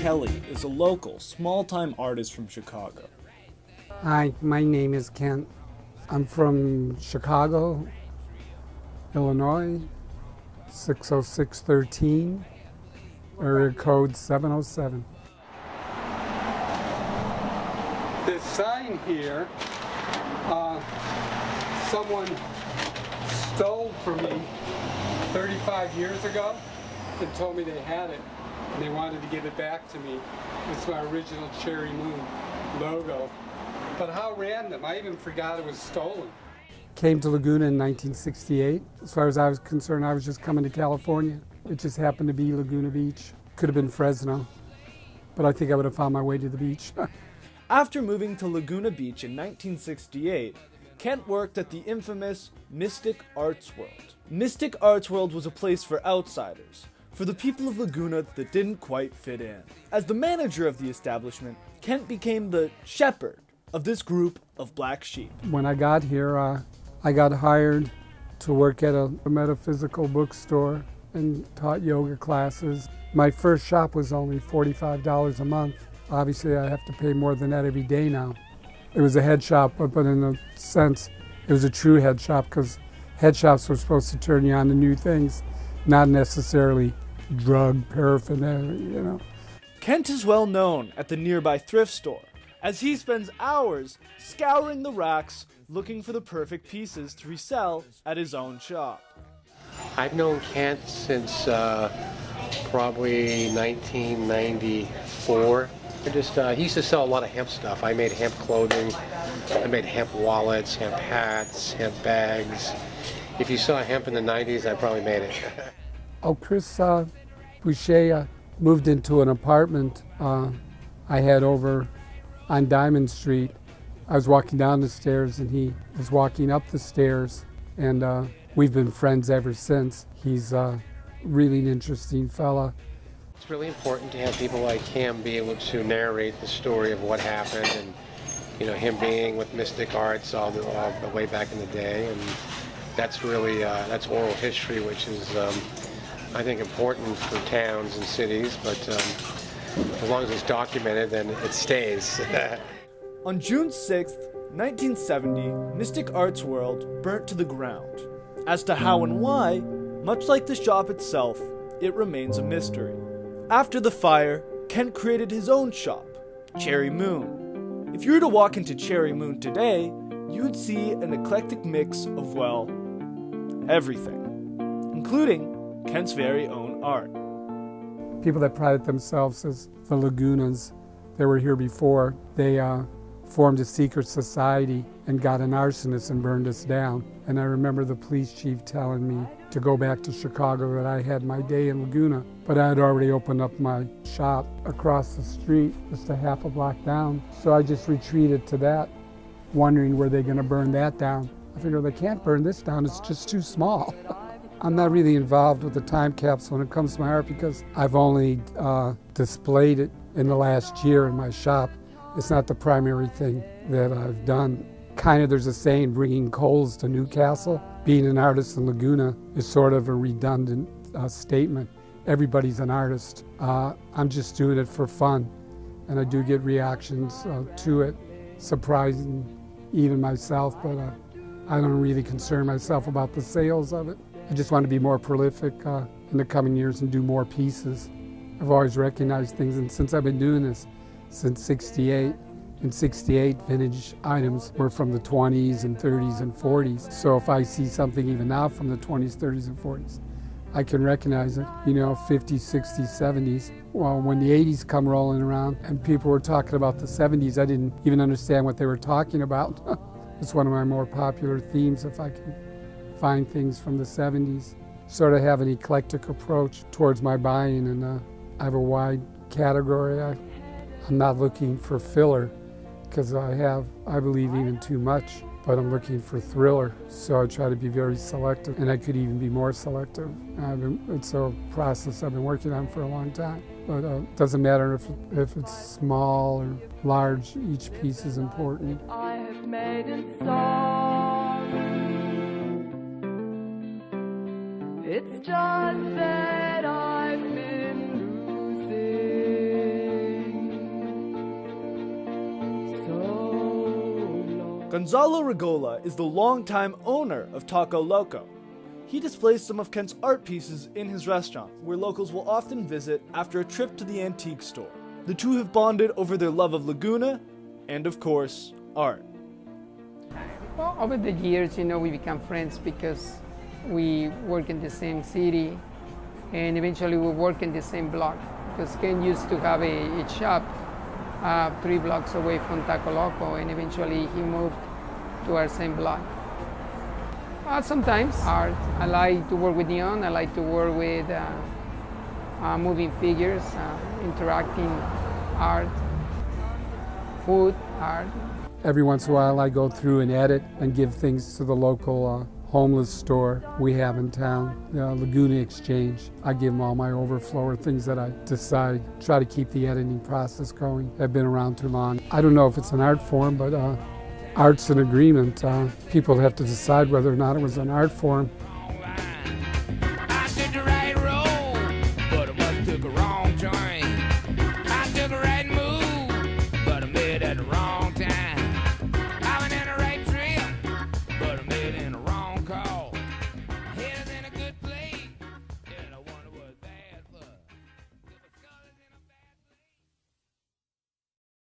Kelley is a local, small-time artist from Chicago. Hi, my name is Kent. I'm from Chicago, Illinois, 60613, area code 707. This sign here, someone stole from me 35 years ago and told me they had it and they wanted to give it back to me. It's my original Cherry Moon logo. But how random, I even forgot it was stolen. Came to Laguna in 1968. As far as I was concerned, I was just coming to California. It just happened to be Laguna Beach. Could have been Fresno, but I think I would have found my way to the beach. After moving to Laguna Beach in 1968, Kent worked at the infamous Mystic Arts World. Mystic Arts World was a place for outsiders, for the people of Laguna that didn't quite fit in. As the manager of the establishment, Kent became the shepherd of this group of black sheep. When I got here, I got hired to work at a metaphysical bookstore and taught yoga classes. My first shop was only $45 a month. Obviously, I have to pay more than that every day now. It was a head shop, but in a sense, it was a true head shop because head shops were supposed to turn you on to new things, not necessarily drug paraphernalia, Kent is well known at the nearby thrift store, as he spends hours scouring the racks looking for the perfect pieces to resell at his own shop. I've known Kent since probably 1994. He used to sell a lot of hemp stuff. I made hemp clothing, I made hemp wallets, hemp hats, hemp bags. If you saw hemp in the 90s, I probably made it. Chris Boucher moved into an apartment I had over on Diamond Street. I was walking down the stairs and he was walking up the stairs, and we've been friends ever since. He's really an interesting fella. It's really important to have people like him be able to narrate the story of what happened, and him being with Mystic Arts all the way back in the day, and that's really that's oral history, which is I think important for towns and cities, but as long as it's documented, then it stays. On June 6th, 1970, Mystic Arts World burnt to the ground. As to how and why, much like the shop itself, it remains a mystery. After the fire, Kent created his own shop, Cherry Moon. If you were to walk into Cherry Moon today, you would see an eclectic mix of, well, everything, including Kent's very own art. People that prided themselves as the Lagunas, they were here before. They formed a secret society and got an arsonist and burned us down. And I remember the police chief telling me to go back to Chicago, that I had my day in Laguna, but I had already opened up my shop across the street, just a half a block down. So I just retreated to that, wondering were they going to burn that down. I figured they can't burn this down, it's just too small. I'm not really involved with the time capsule when it comes to my art because I've only displayed it in the last year in my shop. It's not the primary thing that I've done. Kind of, there's a saying, bringing coals to Newcastle. Being an artist in Laguna is sort of a redundant statement. Everybody's an artist. I'm just doing it for fun, and I do get reactions to it, surprising even myself, but I don't really concern myself about the sales of it. I just want to be more prolific in the coming years and do more pieces. I've always recognized things, and since I've been doing this since '68, in '68 vintage items were from the 20s and 30s and 40s. So if I see something even now from the 20s, 30s and 40s, I can recognize it. 50s, 60s, 70s. Well, when the 80s come rolling around and people were talking about the 70s, I didn't even understand what they were talking about. It's one of my more popular themes, if I can find things from the 70s. Sort of have an eclectic approach towards my buying, and I have a wide category. I'm not looking for filler, because I believe, even too much, but I'm looking for thriller. So I try to be very selective, and I could even be more selective. It's a process I've been working on for a long time. But it doesn't matter if it's small or large, each piece is important. I have made it song. It's just that I've been losing. Gonzalo Regola is the longtime owner of Taco Loco. He displays some of Kent's art pieces in his restaurant, where locals will often visit after a trip to the antique store. The two have bonded over their love of Laguna and, of course, art. Well, over the years, we become friends because we work in the same city, and eventually we work in the same block. Because Ken used to have a shop 3 blocks away from Taco Loco, and eventually he moved to our same block. Sometimes art. I like to work with neon. I like to work with moving figures, interacting art, food art. Every once in a while I go through and edit and give things to the local homeless store we have in town, the Laguna Exchange. I give them all my overflow or things that I decide. Try to keep the editing process going. I've been around too long. I don't know if it's an art form, but art's an agreement. People have to decide whether or not it was an art form.